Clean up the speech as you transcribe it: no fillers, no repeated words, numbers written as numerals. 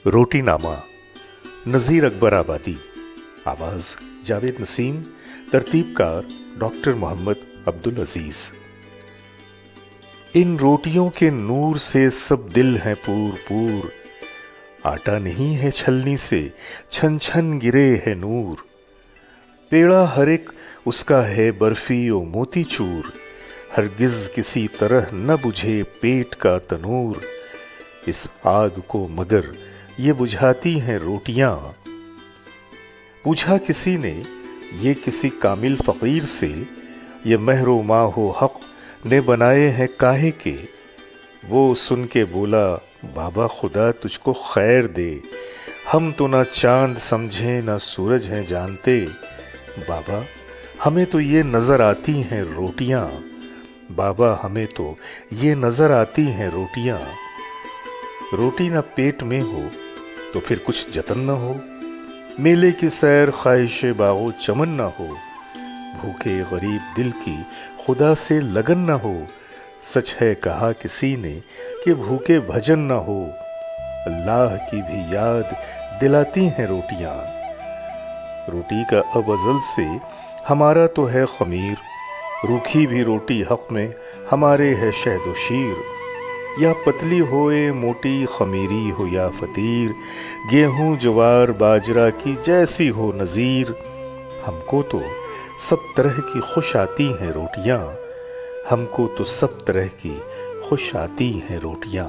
रोटी नामा नज़ीर अकबर आबादी। आवाज़ जावेद नसीम। तरतीबकार डॉक्टर मोहम्मद अब्दुल अजीज़। इन रोटियों के नूर से सब दिल हैं पूर पूर, आटा नहीं है छलनी से छन छन गिरे है नूर। पेड़ा हर एक उसका है बर्फी ओ मोती चूर, हरगिज़ किसी तरह न बुझे पेट का तनूर। इस आग को मगर ये बुझाती हैं रोटियां। पूछा किसी ने ये किसी कामिल फ़कीर से, ये महरो माहो हक़ ने बनाए हैं काहे के। वो सुन के बोला बाबा खुदा तुझको खैर दे, हम तो ना चांद समझे ना सूरज हैं जानते। बाबा हमें तो ये नज़र आती हैं रोटियां, बाबा हमें तो ये नज़र आती हैं रोटियां। रोटी ना पेट में हो तो फिर कुछ जतन न हो, मेले की सैर ख्वाहिश बागो चमन न हो। भूखे गरीब दिल की खुदा से लगन न हो, सच है कहा किसी ने कि भूखे भजन न हो। अल्लाह की भी याद दिलाती हैं रोटियां। रोटी का अब अज़ल से हमारा तो है ख़मीर, रूखी भी रोटी हक़ में हमारे है शहद व शीर। या पतली होए मोटी खमीरी हो या फतीर, गेहूं ज्वार बाजरा की जैसी हो नज़ीर। हमको तो सब तरह की खुश आती हैं रोटियां, हमको तो सब तरह की खुश आती हैं रोटियां।